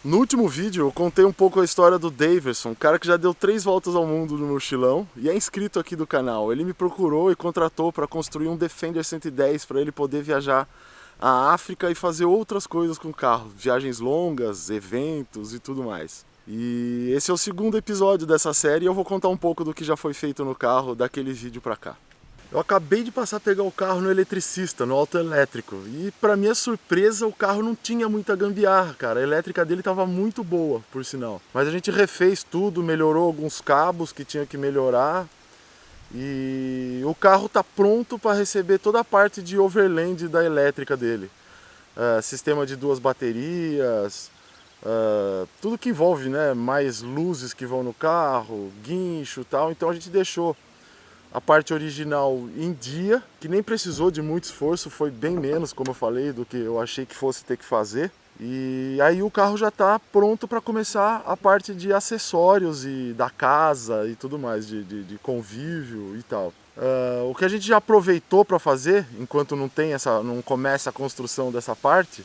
No último vídeo eu contei um pouco a história do Daverson, um cara que já deu 3 voltas ao mundo no mochilão e é inscrito aqui do canal. Ele me procurou e contratou para construir um Defender 110 para ele poder viajar à África e fazer outras coisas com o carro, viagens longas, eventos e tudo mais. E esse é o segundo episódio dessa série e eu vou contar um pouco do que já foi feito no carro daquele vídeo para cá. Eu acabei de passar a pegar o carro no eletricista, no autoelétrico, e para minha surpresa o carro não tinha muita gambiarra, cara. A elétrica dele estava muito boa, por sinal. Mas a gente refez tudo, melhorou alguns cabos que tinha que melhorar e o carro está pronto para receber toda a parte de overland da elétrica dele. Sistema de 2 baterias, tudo que envolve, né, mais luzes que vão no carro, guincho e tal. Então a gente deixou a parte original em dia, que nem precisou de muito esforço, foi bem menos, como eu falei, do que eu achei que fosse ter que fazer. E aí o carro já está pronto para começar a parte de acessórios e da casa e tudo mais, de convívio e tal. O que a gente já aproveitou para fazer, enquanto não começa a construção dessa parte,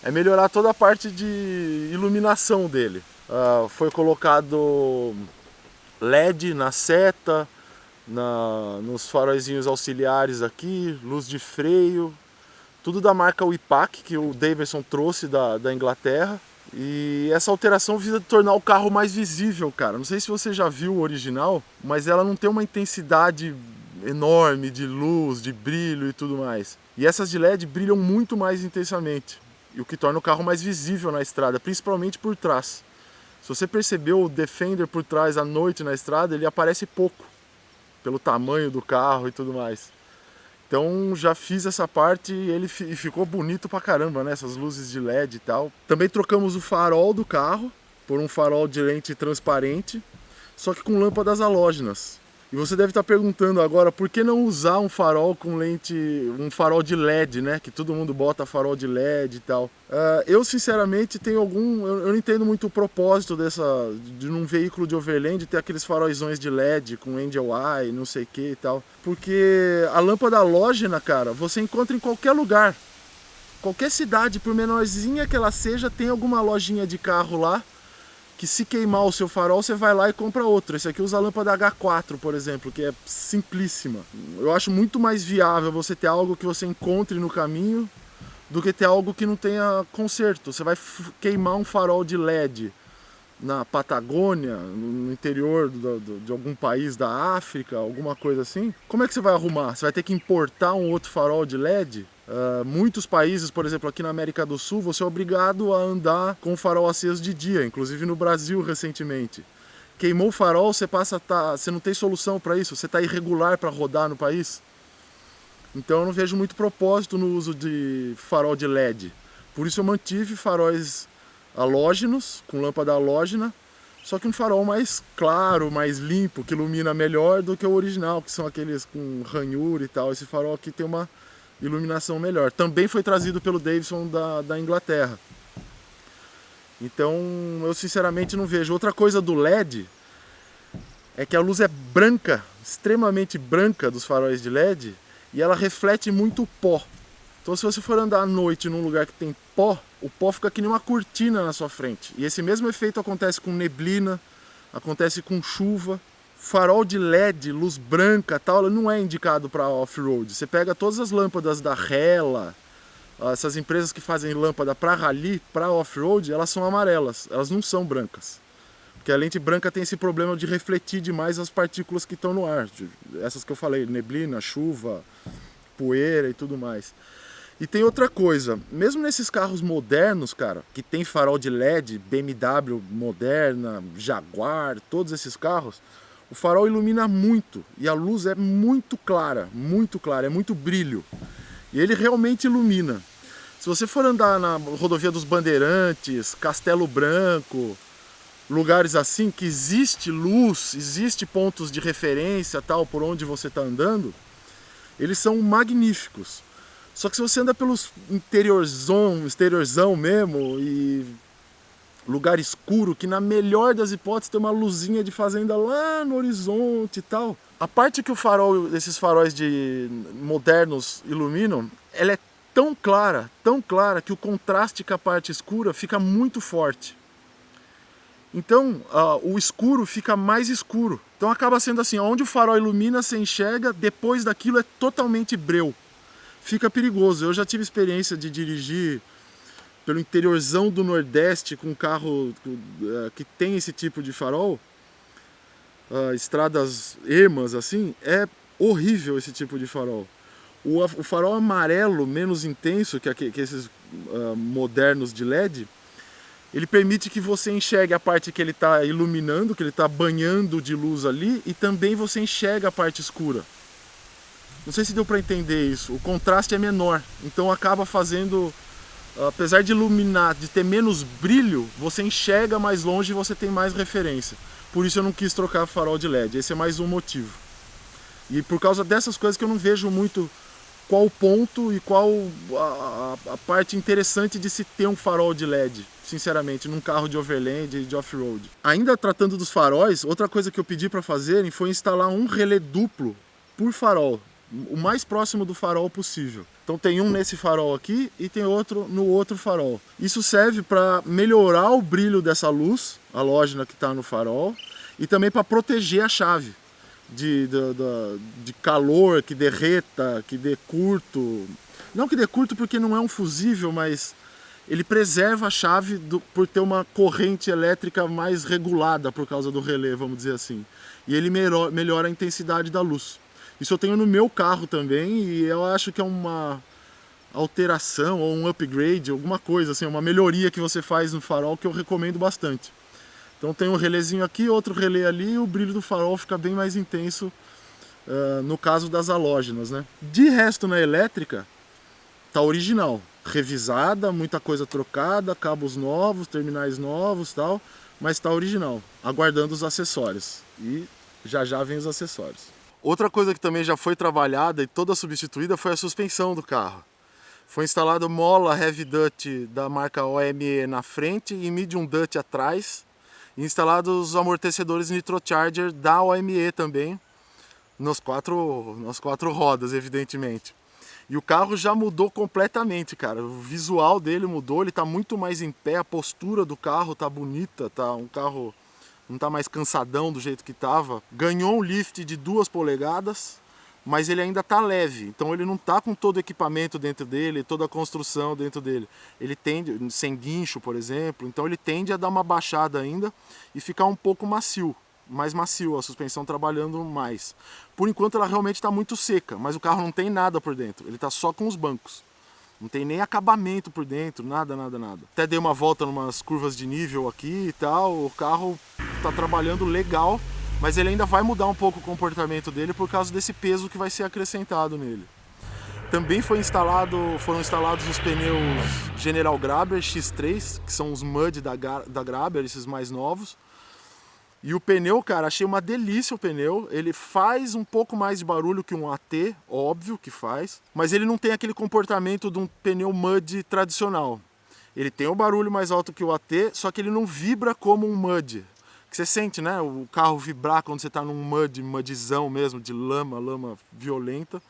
é melhorar toda a parte de iluminação dele. Foi colocado LED na seta, nos faróizinhos auxiliares aqui, luz de freio, tudo da marca Wipac, que o Daverson trouxe da Inglaterra. E essa alteração visa tornar o carro mais visível, cara. Não sei se você já viu o original, mas ela não tem uma intensidade enorme de luz, de brilho e tudo mais. E essas de LED brilham muito mais intensamente, e o que torna o carro mais visível na estrada, principalmente por trás. Se você percebeu o Defender por trás à noite na estrada, ele aparece pouco, pelo tamanho do carro e tudo mais. Então já fiz essa parte e ele ficou bonito pra caramba, né? Essas luzes de LED e tal. Também trocamos o farol do carro por um farol de lente transparente, só que com lâmpadas halógenas. E você deve estar perguntando agora, por que não usar um farol com lente, um farol de LED, né? Que todo mundo bota farol de LED e tal. Eu sinceramente eu não entendo muito o propósito de num veículo de overland ter aqueles faróisões de LED com Angel Eye, não sei o que e tal. Porque a lâmpada halógena, cara, você encontra em qualquer lugar. Qualquer cidade, por menorzinha que ela seja, tem alguma lojinha de carro lá, que se queimar o seu farol, você vai lá e compra outro. Esse aqui usa a lâmpada H4, por exemplo, que é simplíssima. Eu acho muito mais viável você ter algo que você encontre no caminho do que ter algo que não tenha conserto. Você vai queimar um farol de LED na Patagônia, no interior de algum país da África, alguma coisa assim. Como é que você vai arrumar? Você vai ter que importar um outro farol de LED? Muitos países, por exemplo, aqui na América do Sul, você é obrigado a andar com o farol aceso de dia, inclusive no Brasil recentemente. Queimou o farol, você não tem solução para isso, você está irregular para rodar no país. Então eu não vejo muito propósito no uso de farol de LED. Por isso eu mantive faróis halógenos, com lâmpada halógena, só que um farol mais claro, mais limpo, que ilumina melhor do que o original, que são aqueles com ranhura e tal. Esse farol aqui tem uma iluminação melhor. Também foi trazido pelo Davidson da Inglaterra. Então eu sinceramente não vejo. Outra coisa do LED é que a luz é branca, extremamente branca dos faróis de LED, e ela reflete muito pó. Então se você for andar à noite num lugar que tem pó, o pó fica que nem uma cortina na sua frente. E esse mesmo efeito acontece com neblina, acontece com chuva. Farol de LED, luz branca, tal, não é indicado para off-road. Você pega todas as lâmpadas da Hella, essas empresas que fazem lâmpada para rally, para off-road, elas são amarelas, elas não são brancas. Porque a lente branca tem esse problema de refletir demais as partículas que estão no ar. Essas que eu falei, neblina, chuva, poeira e tudo mais. E tem outra coisa, mesmo nesses carros modernos, cara, que tem farol de LED, BMW moderna, Jaguar, todos esses carros, o farol ilumina muito e a luz é muito clara, é muito brilho. E ele realmente ilumina. Se você for andar na rodovia dos Bandeirantes, Castelo Branco, lugares assim que existe luz, existe pontos de referência tal por onde você está andando, eles são magníficos. Só que se você anda pelos interiorzão mesmo e lugar escuro, que na melhor das hipóteses tem uma luzinha de fazenda lá no horizonte e tal. A parte que esses faróis modernos iluminam, ela é tão clara que o contraste com a parte escura fica muito forte. Então o escuro fica mais escuro. Então acaba sendo assim, onde o farol ilumina, você enxerga, depois daquilo é totalmente breu. Fica perigoso. Eu já tive experiência de dirigir pelo interiorzão do Nordeste com um carro que tem esse tipo de farol, estradas ermas assim, é horrível esse tipo de farol. O farol amarelo, menos intenso que esses modernos de LED, ele permite que você enxergue a parte que ele está iluminando, que ele está banhando de luz ali, e também você enxerga a parte escura. Não sei se deu para entender isso. O contraste é menor, então acaba fazendo, apesar de iluminar, de ter menos brilho, você enxerga mais longe e você tem mais referência. Por isso eu não quis trocar farol de LED, esse é mais um motivo. E por causa dessas coisas que eu não vejo muito qual o ponto e qual a parte interessante de se ter um farol de LED, sinceramente, num carro de overland e de off-road. Ainda tratando dos faróis, outra coisa que eu pedi para fazerem foi instalar um relé duplo por farol, o mais próximo do farol possível. Então tem um nesse farol aqui e tem outro no outro farol. Isso serve para melhorar o brilho dessa luz halógena que está no farol e também para proteger a chave de calor, que derreta, que dê curto. Não que dê curto porque não é um fusível, mas ele preserva a chave por ter uma corrente elétrica mais regulada por causa do relé, vamos dizer assim. E ele melhora a intensidade da luz. Isso eu tenho no meu carro também e eu acho que é uma alteração ou um upgrade, alguma coisa assim, uma melhoria que você faz no farol que eu recomendo bastante. Então tem um relézinho aqui, outro relé ali e o brilho do farol fica bem mais intenso no caso das halógenas, né? De resto na elétrica, tá original, revisada, muita coisa trocada, cabos novos, terminais novos, tal, mas tá original, aguardando os acessórios. E já vem os acessórios. Outra coisa que também já foi trabalhada e toda substituída foi a suspensão do carro. Foi instalado mola Heavy Duty da marca OME na frente e Medium Duty atrás. E instalados os amortecedores Nitrocharger da OME também, nas quatro rodas, evidentemente. E o carro já mudou completamente, cara. O visual dele mudou, ele tá muito mais em pé, a postura do carro tá bonita, tá um carro não tá mais cansadão do jeito que tava. Ganhou um lift de 2 polegadas, mas ele ainda tá leve, então ele não tá com todo o equipamento dentro dele, toda a construção dentro dele. Ele tende, sem guincho, por exemplo, então ele tende a dar uma baixada ainda e ficar um pouco macio, mais macio, a suspensão trabalhando mais. Por enquanto ela realmente está muito seca, mas o carro não tem nada por dentro, ele tá só com os bancos. Não tem nem acabamento por dentro, nada. Até dei uma volta em umas curvas de nível aqui e tal, o carro tá trabalhando legal, mas ele ainda vai mudar um pouco o comportamento dele por causa desse peso que vai ser acrescentado nele. Também foram instalados os pneus General Grabber X3, que são os Mud da Grabber, esses mais novos. E o pneu, cara, achei uma delícia o pneu. Ele faz um pouco mais de barulho que um AT, óbvio que faz, mas ele não tem aquele comportamento de um pneu Mud tradicional. Ele tem o barulho mais alto que o AT, só que ele não vibra como um Mud. Que você sente, né, o carro vibrar quando você está num mudzão mesmo, de lama violenta.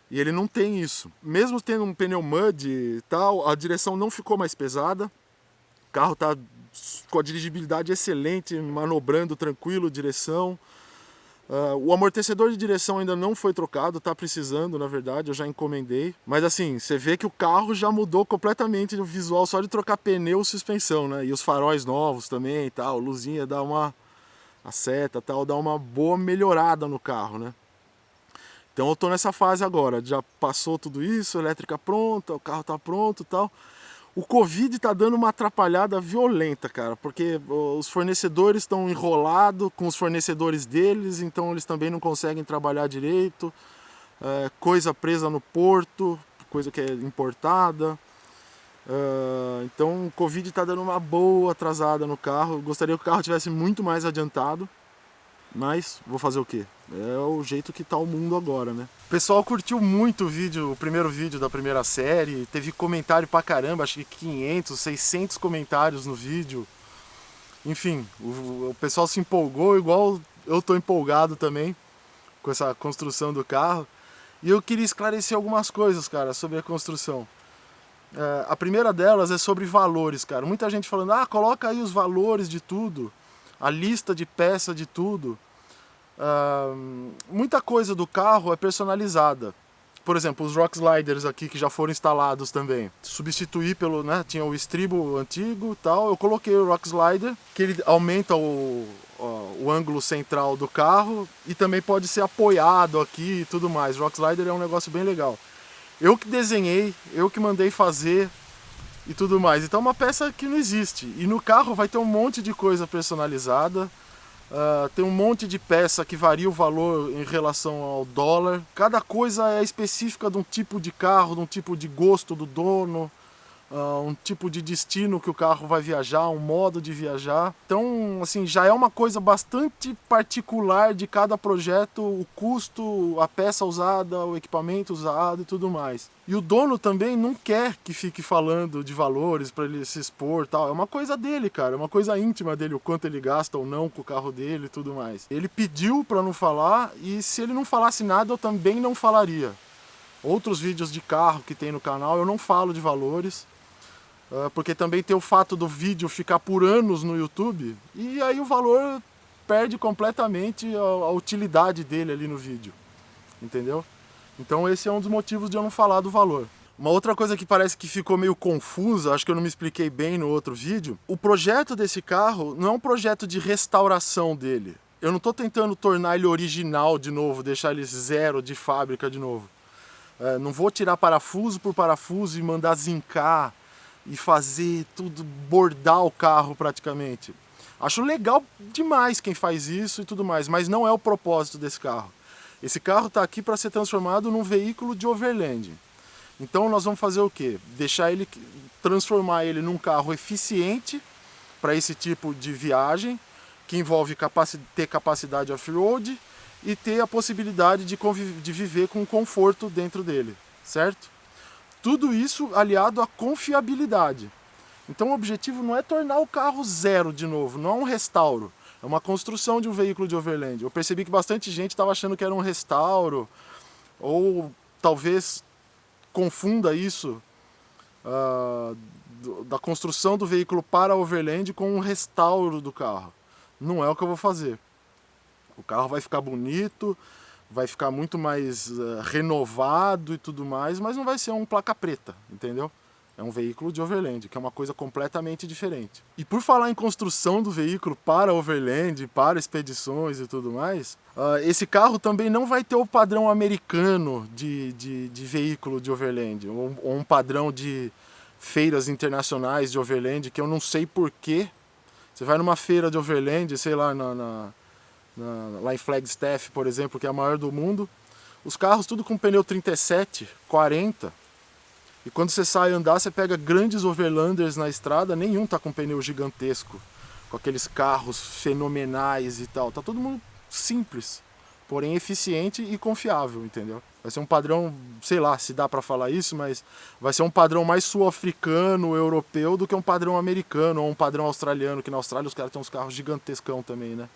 E ele não tem isso. Mesmo tendo um pneu Mud e tal, a direção não ficou mais pesada. O carro está com a dirigibilidade excelente, manobrando tranquilo, direção. O amortecedor de direção ainda não foi trocado, está precisando, na verdade, eu já encomendei. Mas assim, você vê que o carro já mudou completamente o visual só de trocar pneu e suspensão, né? E os faróis novos também e tal, luzinha dá uma... a seta tal, dá uma boa melhorada no carro, né? Então eu tô nessa fase agora, já passou tudo isso, elétrica pronta, o carro tá pronto e tal. O Covid tá dando uma atrapalhada violenta, cara, porque os fornecedores estão enrolados com os fornecedores deles, então eles também não conseguem trabalhar direito. Coisa presa no porto, coisa que é importada. Então o Covid tá dando uma boa atrasada no carro. Eu gostaria que o carro tivesse muito mais adiantado, mas vou fazer o quê? É o jeito que tá o mundo agora, né? O pessoal curtiu muito o primeiro vídeo da primeira série, teve comentário pra caramba, acho que 500, 600 comentários no vídeo. Enfim, o pessoal se empolgou, igual eu tô empolgado também com essa construção do carro. E eu queria esclarecer algumas coisas, cara, sobre a construção. A primeira delas é sobre valores, cara. Muita gente falando, coloca aí os valores de tudo, a lista de peça de tudo. Muita coisa do carro é personalizada. Por exemplo, os Rock Sliders aqui que já foram instalados também. Substituí pelo, né, tinha o estribo antigo e tal, eu coloquei o Rock Slider, que ele aumenta o ângulo central do carro e também pode ser apoiado aqui e tudo mais. O Rock Slider é um negócio bem legal. Eu que desenhei, eu que mandei fazer e tudo mais. Então é uma peça que não existe. E no carro vai ter um monte de coisa personalizada. Tem um monte de peça que varia o valor em relação ao dólar. Cada coisa é específica de um tipo de carro, de um tipo de gosto do dono, um tipo de destino que o carro vai viajar, um modo de viajar. Então, assim, já é uma coisa bastante particular de cada projeto, o custo, a peça usada, o equipamento usado e tudo mais. E o dono também não quer que fique falando de valores para ele se expor, tal. É uma coisa dele, cara, é uma coisa íntima dele, o quanto ele gasta ou não com o carro dele e tudo mais. Ele pediu para não falar e se ele não falasse nada eu também não falaria. Outros vídeos de carro que tem no canal eu não falo de valores, porque também tem o fato do vídeo ficar por anos no YouTube e aí o valor perde completamente a utilidade dele ali no vídeo, entendeu? Então esse é um dos motivos de eu não falar do valor. Uma outra coisa que parece que ficou meio confusa, acho que eu não me expliquei bem no outro vídeo, o projeto desse carro não é um projeto de restauração dele. Eu não estou tentando tornar ele original de novo, deixar ele zero de fábrica de novo. Não vou tirar parafuso por parafuso e mandar zincar e fazer tudo, bordar o carro praticamente. Acho legal demais quem faz isso e tudo mais, mas não é o propósito desse carro. Esse carro está aqui para ser transformado num veículo de overland. Então nós vamos fazer o quê? Transformar ele num carro eficiente para esse tipo de viagem, que envolve ter capacidade off-road e ter a possibilidade de viver com conforto dentro dele, certo? Tudo isso aliado à confiabilidade. Então o objetivo não é tornar o carro zero de novo, não é um restauro. É uma construção de um veículo de overland. Eu percebi que bastante gente estava achando que era um restauro, ou talvez confunda isso da construção do veículo para overland com um restauro do carro. Não é o que eu vou fazer. O carro vai ficar bonito, vai ficar muito mais renovado e tudo mais, mas não vai ser um placa preta, entendeu? É um veículo de overland, que é uma coisa completamente diferente. E por falar em construção do veículo para overland, para expedições e tudo mais, esse carro também não vai ter o padrão americano de veículo de overland, ou um padrão de feiras internacionais de overland, que eu não sei porquê. Você vai numa feira de overland, sei lá, lá em Flagstaff, por exemplo, que é a maior do mundo, os carros tudo com pneu 37, 40, e quando você sai andar, você pega grandes overlanders na estrada, nenhum tá com pneu gigantesco, com aqueles carros fenomenais e tal. Tá todo mundo simples, porém eficiente e confiável, entendeu? Vai ser um padrão, sei lá se dá pra falar isso, mas vai ser um padrão mais sul-africano, europeu, do que um padrão americano ou um padrão australiano, que na Austrália os caras têm uns carros gigantescão também, né?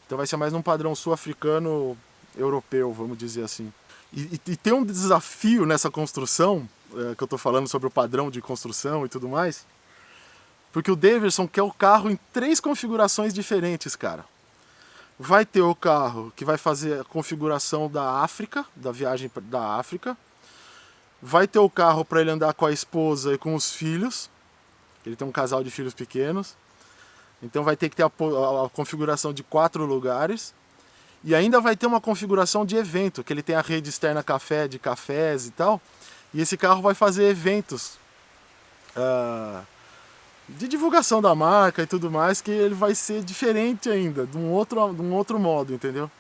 Então vai ser mais um padrão sul-africano, europeu, vamos dizer assim. E tem um desafio nessa construção, que eu tô falando sobre o padrão de construção e tudo mais, porque o Davidson quer o carro em 3 configurações diferentes, cara. Vai ter o carro que vai fazer a configuração da África, da viagem da África. Vai ter o carro para ele andar com a esposa e com os filhos. Ele tem um casal de filhos pequenos. Então vai ter que ter a configuração de 4 lugares. E ainda vai ter uma configuração de evento, que ele tem a rede externa café, de cafés e tal. E esse carro vai fazer eventos de divulgação da marca e tudo mais, que ele vai ser diferente ainda, de um outro modo, entendeu?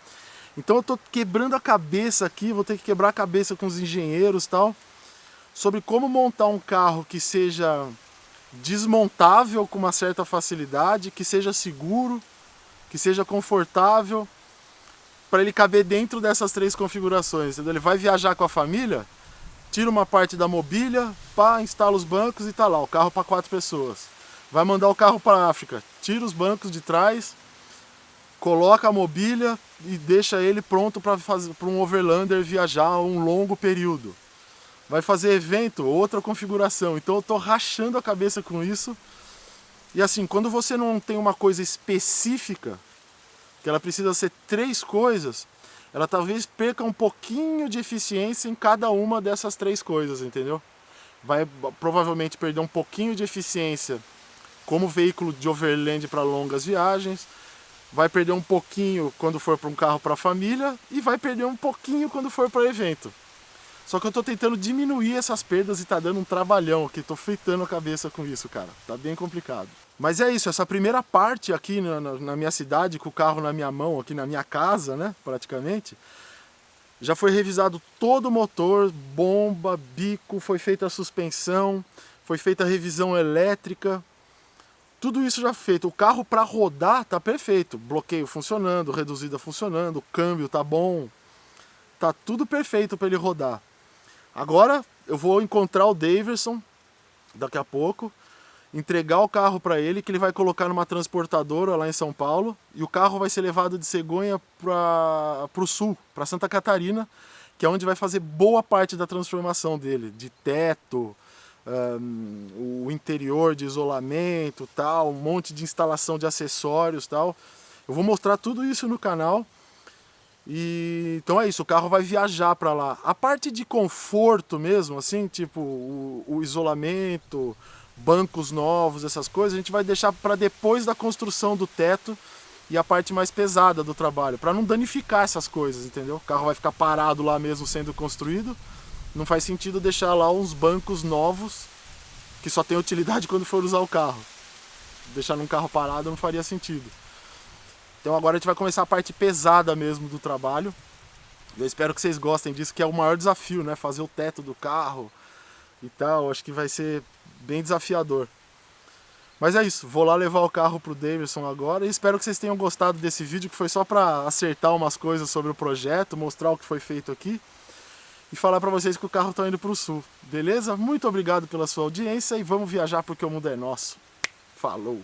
Então eu tô quebrando a cabeça aqui, vou ter que quebrar a cabeça com os engenheiros e tal, sobre como montar um carro que seja desmontável com uma certa facilidade, que seja seguro, que seja confortável, para ele caber dentro dessas 3 configurações. Entendeu? Ele vai viajar com a família, tira uma parte da mobília, instala os bancos e tá lá, o carro para 4 pessoas. Vai mandar o carro para a África, tira os bancos de trás, coloca a mobília e deixa ele pronto para um overlander viajar um longo período. vai fazer evento, outra configuração. Então eu tô rachando a cabeça com isso. E assim, quando você não tem uma coisa específica, que ela precisa ser 3 coisas, ela talvez perca um pouquinho de eficiência em cada uma dessas 3 coisas, entendeu? Vai provavelmente perder um pouquinho de eficiência como veículo de overland para longas viagens, vai perder um pouquinho quando for para um carro para família e vai perder um pouquinho quando for para evento. Só que eu tô tentando diminuir essas perdas e tá dando um trabalhão aqui, tô fritando a cabeça com isso, cara. Tá bem complicado. Mas é isso, essa primeira parte aqui na minha cidade, com o carro na minha mão, aqui na minha casa, né, praticamente, já foi revisado todo o motor, bomba, bico, foi feita a suspensão, foi feita a revisão elétrica, tudo isso já feito. O carro para rodar tá perfeito, bloqueio funcionando, reduzida funcionando, o câmbio tá bom, tá tudo perfeito para ele rodar. Agora eu vou encontrar o Daverson daqui a pouco, entregar o carro para ele, que ele vai colocar numa transportadora lá em São Paulo, e o carro vai ser levado de Cegonha para o sul, para Santa Catarina, que é onde vai fazer boa parte da transformação dele, de teto, o interior de isolamento, tal, um monte de instalação de acessórios, tal. Eu vou mostrar tudo isso no canal. E então é isso, o carro vai viajar para lá. A parte de conforto mesmo, assim, tipo o isolamento, bancos novos, essas coisas, a gente vai deixar para depois da construção do teto e a parte mais pesada do trabalho, para não danificar essas coisas, entendeu? O carro vai ficar parado lá mesmo sendo construído. Não faz sentido deixar lá uns bancos novos que só tem utilidade quando for usar o carro. Deixar num carro parado não faria sentido. Então agora a gente vai começar a parte pesada mesmo do trabalho. Eu espero que vocês gostem disso, que é o maior desafio, né? Fazer o teto do carro e tal. Acho que vai ser bem desafiador. Mas é isso, vou lá levar o carro pro Daverson agora e espero que vocês tenham gostado desse vídeo, que foi só para acertar umas coisas sobre o projeto, mostrar o que foi feito aqui e falar para vocês que o carro está indo pro sul. Beleza? Muito obrigado pela sua audiência e vamos viajar porque o mundo é nosso. Falou!